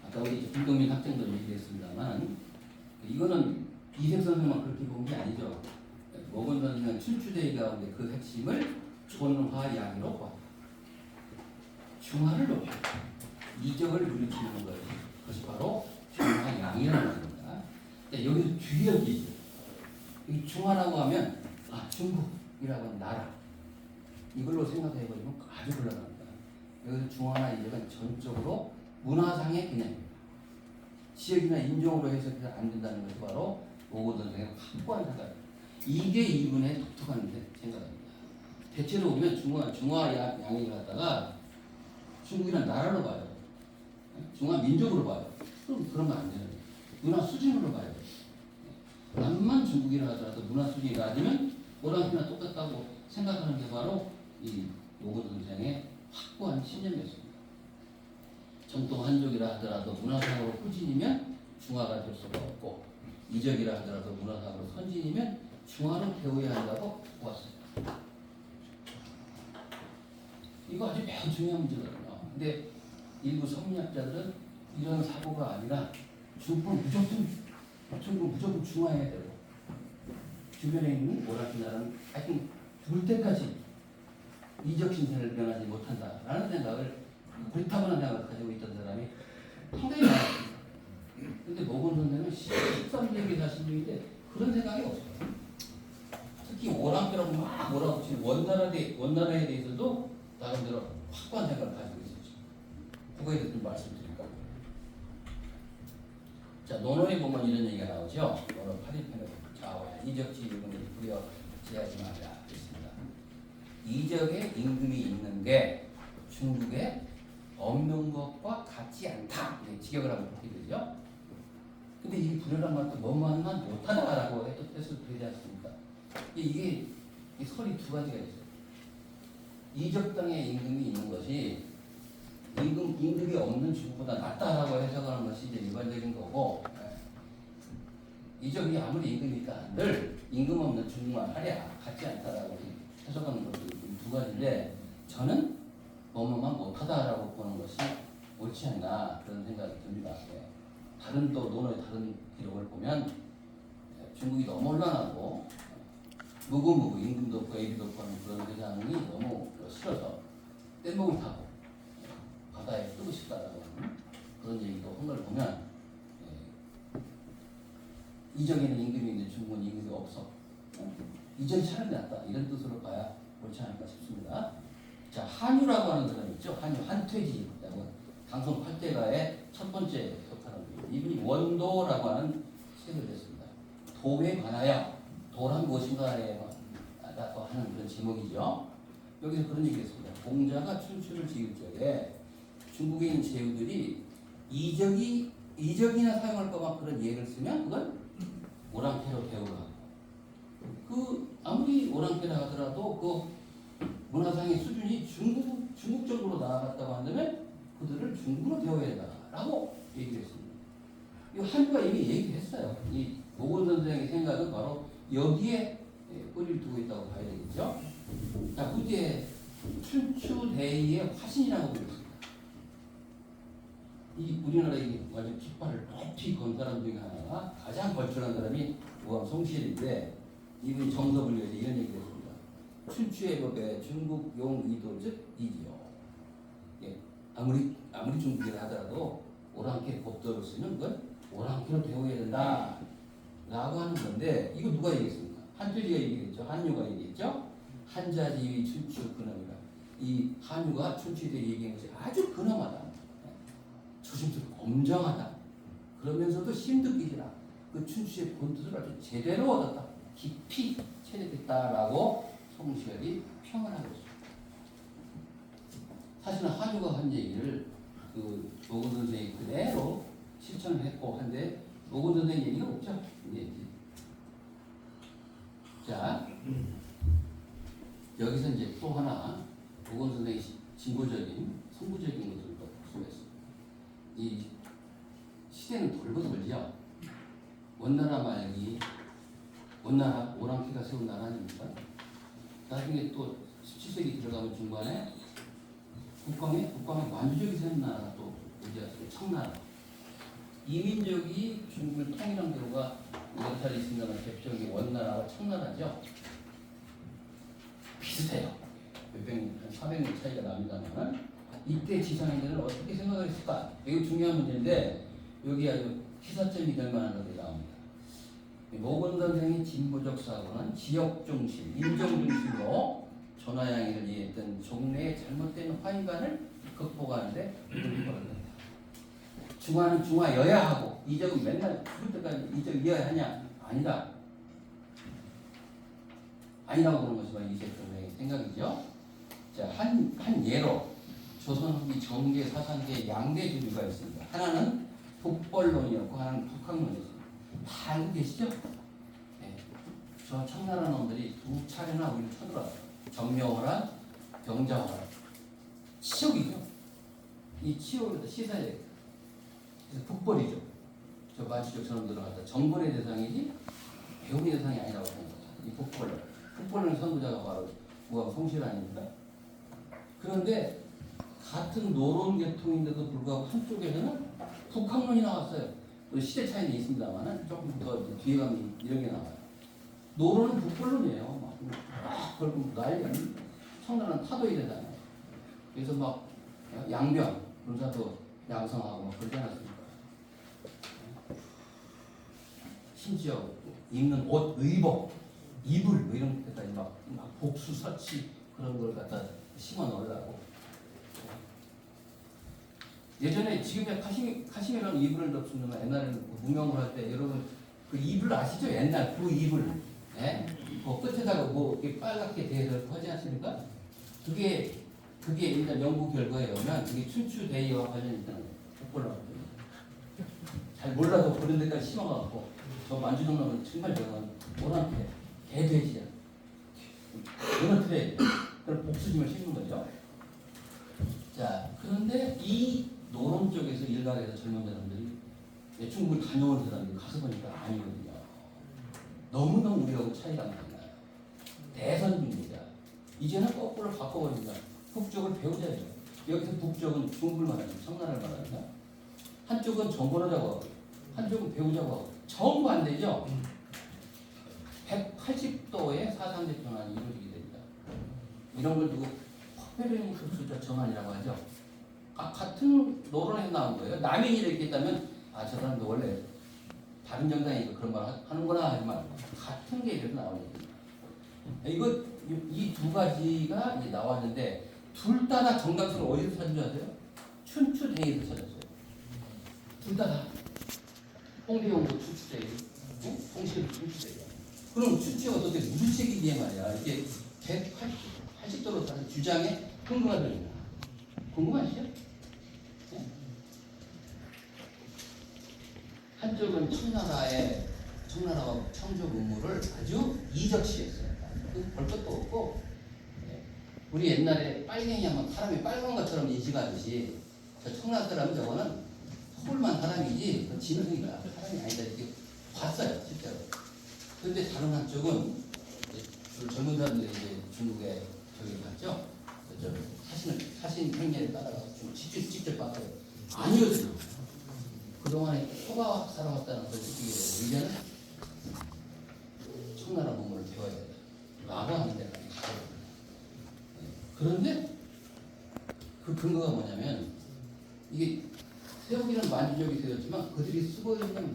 아까 우리 김동민 학생도 얘기했습니다만 이거는 이색 선생만 그렇게 본 게 아니죠. 모건 선생은 춘추대의 가운데 그 핵심을 존화양으로 봐. 중화를 높여 이적을 물리치는 거예요. 그것이 바로 중화양이라는 겁니다. 여기서 주역이 있어요. 이 중화라고 하면 중국이라고 하는 나라 이걸로 생각해버리면 아주 곤란합니다. 여기서 중화나 이적은 전적으로 문화상의 개념입니다. 지역이나 인종으로 해석해서 안 된다는 것이 바로 오고 선생의 확고한 생각입니다. 이게 이분의 독특한 생각입니다. 대체로 보면 중화양을 갖다가 중국이란 나라로 봐요. 중화 민족으로 봐요. 그러면 안 되는 거예요. 문화 수준으로 봐요. 남만 중국이라 하더라도 문화 수준이 낮으면 오랑캐나 똑같다고 생각하는 게 바로 이 노건 선생의 확고한 신념이었습니다. 정통 한족이라 하더라도 문화상으로 후진이면 중화가 될 수가 없고 이적이라 하더라도 문화상으로 선진이면 중화로 배워야 한다고 보았습니다. 이거 아주 매우 중요한 문제거든요. 근데 일부 성리학자들은 이런 사고가 아니라 중국은 무조건 중화해야 되고 주변에 있는 오랑캐나라는 하여튼 죽을 때까지 이적 신세를 변하지 못한다라는 생각을 불타분한 생각을 가지고 있던 사람이 상당히 많았습니다. 근데 모건 선생은 13세기 사신 분인데 그런 생각이 없어요. 특히 오랑캐라고 막 뭐라고 치는 원나라에 대해서도 나름대로 확고한 생각을 가지고 있었죠. 그거에 대해서 좀 말씀드릴까요? 자, 논어에 보면 이런 얘기가 나오죠. 논어 8일편에 좌와 이적지 유금을 부여 제하지 말라 했습니다. 이적에 임금이 있는 게 중국에 없는 것과 같지 않다. 이렇게 직역을 하면 그렇게 되죠. 근데 이 불효란 말도 뭐만만 못하다라고 뜻을 되지 않습니까? 이게 설이 두 가지가 있어요. 이적 땅에 임금이 있는 것이 임금이 없는 중국보다 낫다라고 해석하는 것이 이제 일반적인 거고, 이적이 아무리 임금이 있다 한들 임금 없는 중국만 하랴 같지 않다라고 해석하는 것도 두 가지인데, 저는 뭐뭐만 못하다라고 보는 것이 옳지 않나 그런 생각이 듭니다. 다른 또 논어의 다른 기록을 보면 중국이 너무 혼란하고 무구무구 임금도 없고 애비도 없고 하는 그런 세상이 너무 싫어서 뗏목을 타고 바다에 뜨고 싶다라고 하는 그런 얘기도 한 걸 보면 이적에는 임금이 있는데 중국은 임금이 없어. 이적이 차라리 낫다. 이런 뜻으로 봐야 옳지 않을까 싶습니다. 자, 한유라고 하는 사람이 있죠. 한유, 한퇴지라고 강성 8대가의 첫 번째 석사람. 이분이 원도라고 하는 책을 냈습니다. 도에 관하여 도란 무엇인가에 하는 그런 제목이죠. 여기서 그런 얘기를 했습니다. 공자가 춘추를 지을 적에 중국에 있는 제후들이 이적이나 사용할 거만 그런 예를 쓰면 그건 오랑캐로 대우가. 아무리 오랑캐라 하더라도 그 문화상의 수준이 중국 정도로 나아갔다고 한다면 그들을 중국으로 대우해야 된다라고 얘기를 했습니다. 이 한유가 이미 얘기했어요. 이 노건 선생의 생각은 바로 여기에 뿌리를 두고 있다고 봐야 되겠죠. 자, 후기에 춘추대의의 화신이라고 부르습니다. 이 우리나라의 완전 깃발을 높이 건 사람 중에 하나가 가장 걸출한 사람이 우왕 송실인데 이분이 정섭을 위해서 이런 얘기를 했습니다. 춘추의 법에 중국 용 이도 즉 이지요. 예, 아무리 중국이라 하더라도 오랑캐 법도로 쓰는 건 오랑캐로 배워야 된다 라고 하는 건데 이거 누가 얘기했습니까? 한퇴지가 얘기했죠. 한유가 얘기했죠. 한자지위 춘추 근엄이라. 이 한유가 춘추에 대해 얘기한 것이 아주 근엄하다. 조심스럽고 엄정하다. 그러면서도 심득이라. 그 춘추의 본뜻을 아주 제대로 얻었다. 깊이 체득했다라고 송시열이 평을 하고 있습니다. 사실은 한유가 한 얘기를 그 노건 선생이 그대로 실천을 했고 한데 노건 선생 얘기가 없죠. 자, 여기서 이제 또 하나 노건 선생의 진보적인 선구적인 것을 또 수했습니다. 이 시대는 돌고 돌죠. 원나라 말기 원나라 오랑캐가 세운 나라 아닙니까? 나중에 또 17세기 들어가면 중간에 북방에 만주족이 세운 나라가 또 어디 왔어요? 청나라. 이민족이 중국을 통일한 경우가 몇 차례 있습니다만 대표적인 원나라와 청나라죠. 비슷해요. 몇백 년, 한 400년 차이가 납니다만 이때 지상인들은 어떻게 생각을 했을까? 이거 중요한 문제인데 여기 아주 시사점이 될 만한 것들이 나옵니다. 노건 선생의 진보적 사고는 지역 중심, 인종 중심으로 전화양의를 이해했던 종래의 잘못된 화인관을 극복하는데 이걸 벌어낸다. 중화는 중화여야 하고 이적은 맨날 죽을 때까지 이적이어야 하냐? 아니다. 아니라고 그런 것이 바로 이재평의 생각이죠. 자, 한 예로 조선 후기 정계 사상계의 양대 주류가 있습니다. 하나는 북벌론이었고 하나는 북학론이었습니다. 다 알고 계시죠? 네. 저 청나라 놈들이 두 차례나 우리를 쳐들어왔어요. 정묘호란, 병자호란. 치욕이죠. 이 치욕을 시사해야 돼요. 그래서 북벌이죠. 저 만주족 사람들을 갖다 정벌의 대상이지 배움의 대상이 아니라고 생각합니다. 이 북벌론. 북벌론 선구자가 바로 우왕 송실 아닙니까? 그런데 같은 노론계통인데도 불구하고 한쪽에서는 북학론이 나왔어요. 시대 차이는 있습니다만 조금 더 뒤에 가면 이런 게 나와요. 노론은 북벌론이에요. 막 걸고 난리. 청나라는 타도에 되잖아요. 그래서 막 양변, 군사도 양성하고 막 그러지 않았습니까? 심지어 입는 옷, 의복, 이불 뭐 이런 것까지 막 복수, 서치 그런 걸 갖다 심어 넣으려고. 예전에 지금의 카시미라는 이불을 덮는 옛날에는 무명을 할 때 여러분 그 이불 아시죠? 옛날 그 이불, 예? 그 끝에다가 뭐 이렇게 빨갛게 대서 하지 않습니까? 그게 일단 연구 결과에 의하면 그게 춘추대의와 관련이 있다는 거예요. 북벌론. 잘 몰라도 그런 데까지 심어갖고 저 만주동 놈은 정말 저건 오랑캐 개돼지야. 무너뜨려야 돼. 그럼 복수심을 심는 거죠. 자, 그런데 이 노론 쪽에서 일각에서 젊은 사람들이 중국을 다녀온 사람들이 가서 보니까 아니거든요. 너무너무 우리하고 차이가 많이 나요. 대선주의자. 이제는 거꾸로 바꿔버립니다. 북쪽을 배우자죠. 여기서 북쪽은 중국을 말합니다. 청나라를 말합니다. 한쪽은 정벌하자고 하고 한쪽은 배우자고 하고 정반대죠. 180도의 사상적 전환이 이루어지게 됩니다. 이런 걸 두고 코페르니쿠스적 전환이라고 하죠. 같은 노론에서 나온 거예요. 남이 이렇게 했다면 저 사람도 원래 다른 정당이니까 그런 말 하는구나 하지 말고 같은 게 이렇게 나오는 거예요. 이 두 가지가 이제 나왔는데 둘 다 정답수를 어디서 찾은 줄 아세요? 춘추대에서 찾았어요. 둘 다 홍대용도 춘추대, 홍실도 춘추대. 그럼 춘추가 어떻게 무슨 책이기에 말이야? 이게 180도로 다른 주장에 근거가 됩니다. 궁금하시죠? 네? 한쪽은 청나라와 청조 문물을 아주 이적시했어요. 볼 것도 없고, 우리 옛날에 빨갱이 하면 사람이 빨간 것처럼 인식하듯이 저 청나라 사람은 저거는 홀만 사람이지 진흙이다 사람이 아니다 이렇게 봤어요 실제로. 그런데 다른 한쪽은 젊은 사람들이 이제 중국에 저기 갔죠. 사신 행렬에 따라가 좀 직접 봤어요. 아니거든요. 그동안에 소가 살아왔다는 걸 느끼게 되고 이제는 청나라 문물을 배워야 된다. 라고 하는 데가 가거든요. 그런데 그 근거가 뭐냐면 이게 세우기는 만주족이 되었지만 그들이 쓰고 있는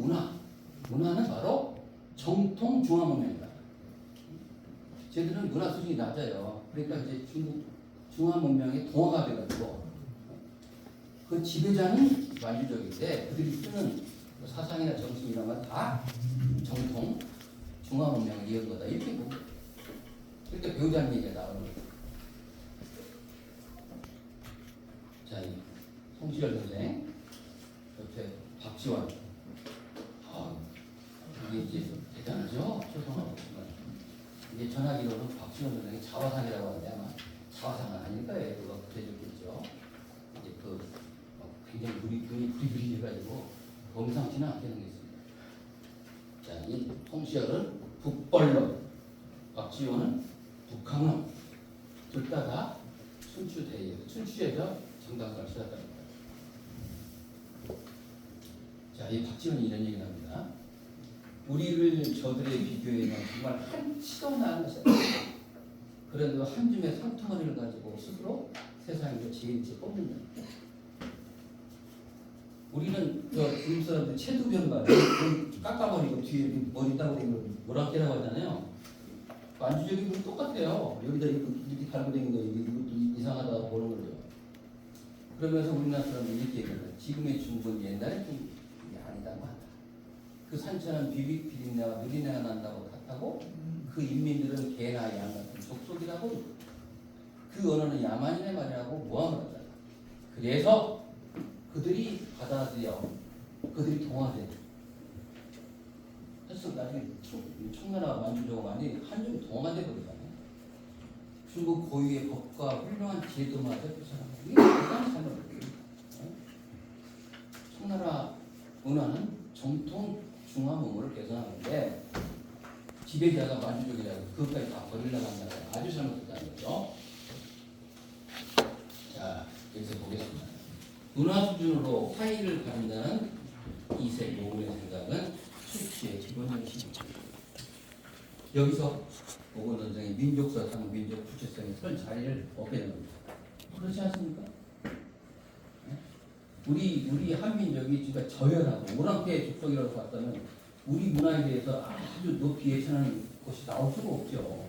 문화는 바로 정통 중화문명이다. 쟤들은 문화 수준이 낮아요. 그러니까 이제 중국 중화문명의 동화가 돼가지고 그 지배자는 만주족인데 그들이 쓰는 사상이나 정신 이런 건 다 정통 중화문명을 이은 거다. 이렇게 보고 그렇게 배우자는 얘기가 나오는 거예요. 자, 이 송시열 선생, 옆에 박지원. 이게 이제 대단하죠? 초성하고 보시면. 이게 전화기로는 박지원 선생이 자화상이라고 하는데 아마 자화상은 아닐 거예요. 그거 그래줬겠죠. 이제 굉장히 눈이 부리부리해가지고 범상치는 않게 생겼습니다. 자, 이 송시열은 북벌로, 박지원은 북한론. 둘 다 춘추대예요. 춘추에서 정당성을 찾았다는 거예요. 자, 이 박지원이 이런 얘기를 합니다. 우리를 저들에 비교해면 정말 한치도 나은 것이 아니다. 그래도 한 줌의 상투머리를 가지고 스스로 세상에서 제일 뽑는다. 우리는 중국 사람들 체두변발 깎아버리고 뒤에 머리 따고 다니는 모락개라고 하잖아요. 만주적인 건 똑같아요. 여기다 이렇게 달고 다니는 거 이것도 이상하다고 보는 거죠. 그러면서 우리나라 사람들이 이렇게 얘기해요. 지금의 중국은 옛날에 좀 아니다고 한다. 그 산천은 비린내와 누리내가 난다고 탓하고 그 인민들은 개나 양 같은 족속이라고 그 언어는 야만인의 말이라고 모함을 하잖아. 그래서 그들이 받아들여 그들이 동화돼. 그래서 나중에 청나라 만주족만이 한중 동화돼 버리잖아요. 중국 고유의 법과 훌륭한 제도마저 펼쳐나가고 이게 대단히 잘 맞거든요. 청나라 문화는 정통 중화 문물을 개선하는데 지배자가 만주족이라고 그것까지 다 버리려고 한다는 거예요. 아주 잘못했다는 거죠. 자, 여기서 보겠습니다. 문화 수준으로 파이를 가른다는 이색 모군의 생각은 춘추의 기본적인 시점입니다. 여기서 모군 선생의 민족사상, 민족 주체성의 설 자리를 얻게 됩니다. 그렇지 않습니까? 우리 한민족이 진짜 저열하고 오랑캐 족속이라고 봤다면 우리 문화에 대해서 아주 높이 예찬하는 것이 나올 수가 없죠.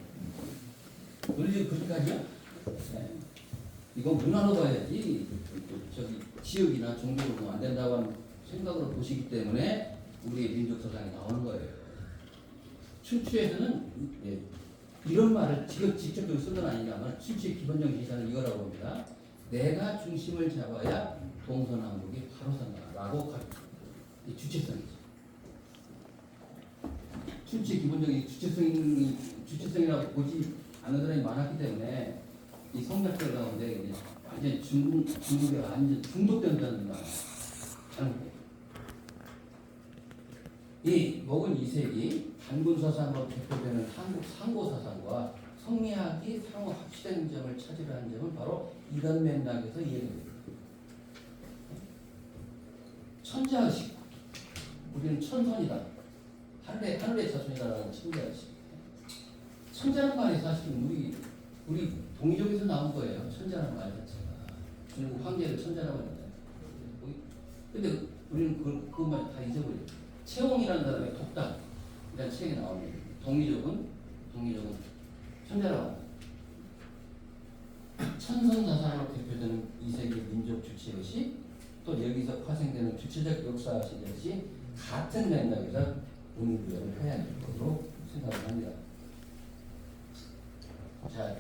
우리 그렇게까지야? 네. 이건 문화로 봐야지 지역이나 종교로 안 된다고 하는 생각으로 보시기 때문에 우리의 민족 사상이 나오는 거예요. 춘추에서는 이런 말을 직접적으로 쓴 건 아니냐면 춘추의 기본적인 기사는 이거라고 봅니다. 내가 중심을 잡아야 동서남북이 바로 산다라고 이 주체성이죠. 춘추의 기본적인 주체성이라고 보지 않는 사람이 많았기 때문에 이 성작들 가운데 이제 완전 중국에 완전 중독된다는 말. 이 먹은 이색이 단군 사상으로 대표되는 한국 상고 사상과 성리학이 상호 합치된 점을 찾으라는 점은 바로 이런 맥락에서 이해됩니다. 천자의식. 우리는 천선이다. 하늘의 자손이다라는 천자의식. 천자라는 말이 사실은 우리 동이족에서 나온 거예요. 천자라는 말 자체가 중국 황제를 천자라고 했는데, 근데 우리는 그것만 다 잊어버려요. 채홍이라는 사람의 독단이라는 책에 나옵니다. 동이족은 천자라고 합니다. 천성사상으로 대표되는 이세계 민족 주체의식, 또 여기서 파생되는 주체적 역사 시대시 같은 맥락에서 의미부여를 해야 될 것으로 생각을 합니다. 자,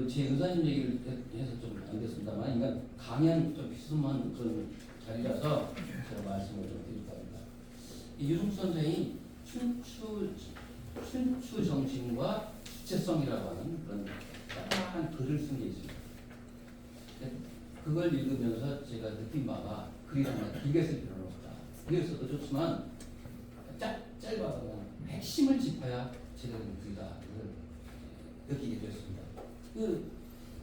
제 의사님 얘기를 해서 좀 알겠습니다만, 이건 강연 좀 비스한 그런 자리라서 제가 말씀을 좀 드릴까 합니다. 이 유승수 선생이 춘추 정신과 주체성이라고 하는 그런 딱딱한 글을 쓴 게 있습니다. 그걸 읽으면서 제가 느낀 바가 글이 정말 길게 쓸 필요는 없다. 길게 써도 좋지만 짧아서 그냥 핵심을 짚어야 제대로 된 글이다. 느끼게 되었습니다.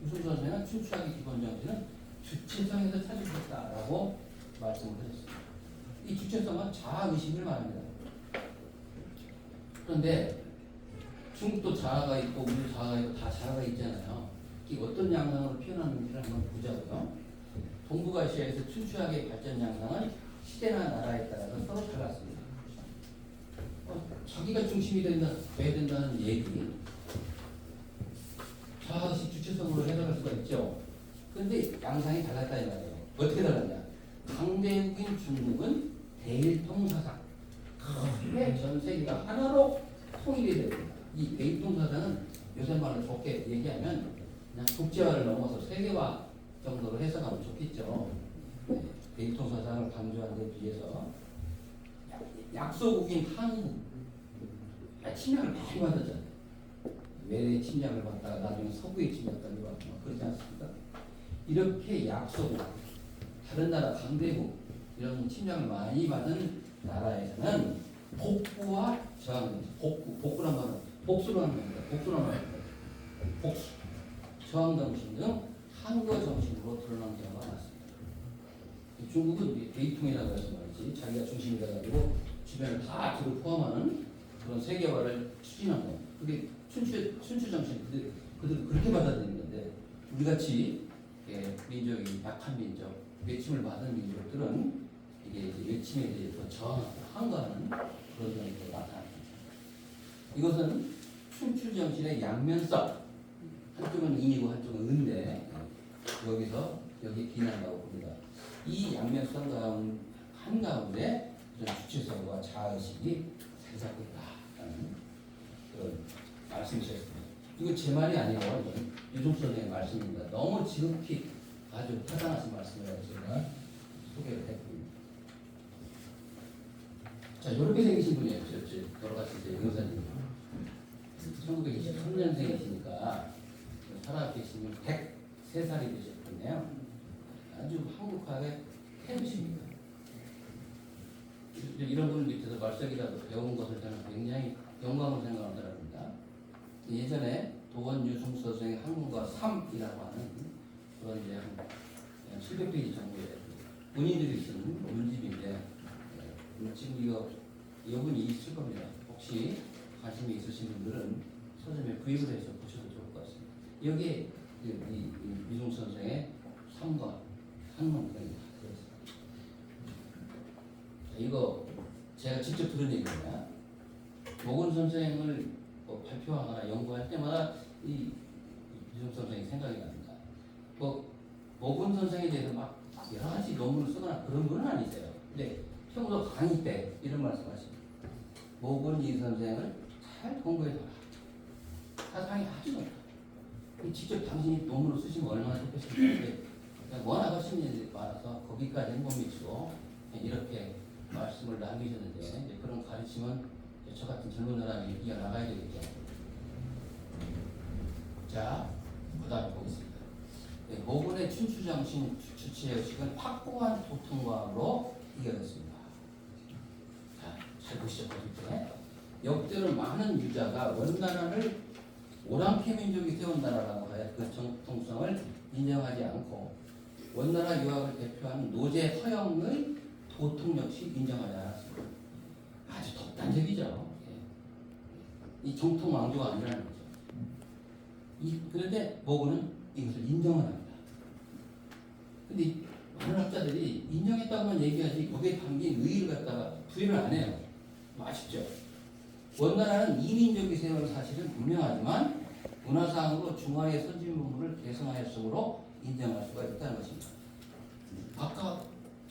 유승수 선생은 춘추학의 기본 정신은 주체성에서 찾을 수 있다라고 말씀을 하셨습니다. 이 주체성은 자아의식을 말합니다. 그런데 중국도 자아가 있고 우리도 자아가 있고 다 자아가 있잖아요. 이게 어떤 양상으로 표현하는지를 한번 보자고요. 동북아시아에서 춘추학의 발전 양상은 시대나 나라에 따라서 서로 달랐습니다. 자기가 중심이 돼야 된다는 얘기, 자아식 주체성으로 해석할 수가 있죠. 그런데 양상이 달랐다 이 말이에요. 어떻게 달랐냐? 강대국인 중국은 대일통 사상, 크게 전 세계가 하나로 통일이 됩니다. 이 대일통 사상은 요새 말로 좋게 얘기하면 그냥 국제화를 넘어서 세계화 정도로 해석하면 좋겠죠. 네, 대일통 사상을 강조하는 데 비해서 약소국인 한국 침략을 많이 받았잖아요. 외의 침략을 받다가 나중에 서구의 침략까지 받고 그러지 않습니까? 이렇게 약소국, 다른 나라 강대국 이런 침략을 많이 받은 나라에서는 복구와 저항, 복구란 말은 복수로 하는 겁니다. 복수란 말은 복수, 저항 정신 등 한거 정신으로 드러난 경우가 많습니다. 중국은 대이통이라고 해서 말이지 자기가 중심이 돼가지고 주변을 다 뒤로 포함하는 그런 세계화를 추진한 거예요. 그게 춘추 정신 그들 그렇게 받아들이는 건데, 우리 같이 민족이 약한 민족, 외침을 받은 민족들은 이게 외침에 대해서 저항하고 항거하는 그런 경우가 나타납니다. 이것은 춘추 정신의 양면성, 한쪽은 인이고 한쪽은 은데 여기 비난하고 봅니다. 이 양면성 한가운데 주체성과 자아의식이 살잡고 있다라는 그런 말씀이셨습니다. 이거 제 말이 아니고 유승수 선생의 말씀입니다. 너무 지극히 아주 타당하신 말씀이라고 제가 소개를 했습니다. 자, 이렇게 생기신 분이에요. 돌아가실 때 의사님 1923년생이시니까 살아계시면 103살이 되셨겠네요. 아주 한국화의 태우십니다. 이런 분 밑에서 말석이라도 배운 것을 저는 굉장히 영광으로 생각하는 사람입니다. 예전에 도원 유승수 선생의 한국어 3이라고 하는 그런 이제 한 700페이지 정도의 문의들이 쓴 문집인데, 지금 이분이 있을 겁니다. 혹시 관심이 있으신 분들은 서점에 구입을 해서 보셔도 좋을 것 같습니다. 여기에 이 유승수 선생의 3과 한문입니다. 이거 제가 직접 들은 얘기입니다. 모건 선생을 발표하거나 연구할 때마다 이 유승수 선생이 생각이 납니다. 모건 선생에 대해서 막 여러 가지 논문을 쓰거나 그런 분은 아니세요. 근데 평소 강의 때 이런 말씀하십니다. 모건 이 선생을 잘 공부해서 사상이 아주 좋다. 직접 당신이 논문을 쓰시면 얼마나 좋겠습니까? 워낙 하시는 일이 많아서 거기까지는 못 미치고 이렇게 말씀을 남기셨는데, 이제 그런 가르침은 저 같은 젊은 사람이 이어나가야 되겠죠. 자, 그 다음에 보겠습니다. 모건의 춘추정신 주체의식은 확고한 도통과학으로 이겨냈습니다. 자, 잘 보시죠. 거기에 역대로 많은 유자가 원나라를 오랑캐 민족이 세운 나라라고 하여 그 정통성을 인정하지 않고 원나라 유학을 대표하는 노제 허영의 도통 역시 인정하지 않았습니다. 아주 독단적이죠. 이 정통 왕조가 아니라는 거죠. 그런데 모고는 이것을 인정을 합니다. 근데 많은 학자들이 인정했다고만 얘기하지 거기에 담긴 의의를 갖다가 부인을 안 해요. 아쉽죠? 원나라는 이민족이 세운 사실은 분명하지만 문화상으로 중화의 선진문물을 개성하였으므로 인정할 수가 있다는 것입니다. 아까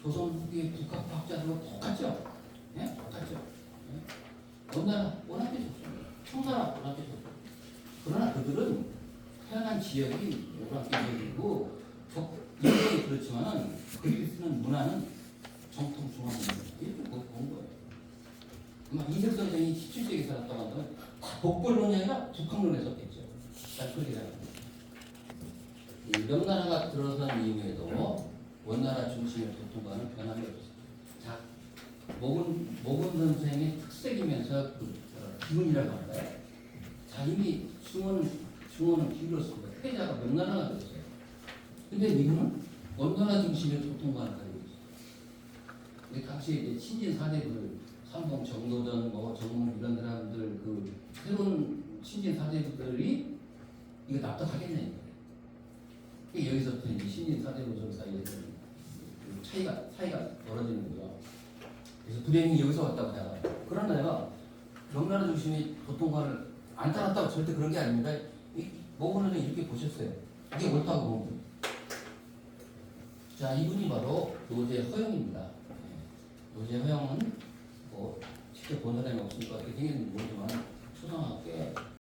조선 후기의 국학파 학자들과 똑같죠? 예? 똑같죠? 예? 원나라 워낙에 좋습니다. 청나라 워낙에 좋습니다. 그러나 그들은 태어난 지역이 오락기 지역이고 인종이 그렇지만 그들이 쓰는 문화는 정통 중화문화 이렇게 본 거예요. 아마 이색선생이 17세기에 살았다고 한다면 다 복벌론이 아니라 북학론에 썼겠죠. 잘 그렇게 생각합니다. 이 명나라가 들어선 이후에도 원나라 중심의 교통과는 변함이 없었습니다. 자, 모근 선생의 특색이면서 기운이라고 할까요? 자, 이미 중원은 길었습니다. 태자가 명나라가 됐어요. 근데 미국은 원나라 중심의 교통과는 가지고 있어요. 당시 이제 친진 사대부들 삼봉 정도전 정몽 이런 사람들 그 새로운 신진 사대부들이 이거 납득하겠냐 이거예요. 여기서부터 이제 신진 사대부들 사이에서 차이가 벌어지는 거죠. 그래서 불행이 여기서 왔다고 생각해요. 그러나 내가 명나라 중심의 교통관을 안 따랐다고 절대 그런 게 아닙니다. 모고는 이렇게 보셨어요. 이게 옳다고 본 거예요. 자, 이분이 바로 노제 허영입니다. 노제 허영은 직접 본 사람이 없으니까 어떻게 생겼는지 모르지만 초등학교에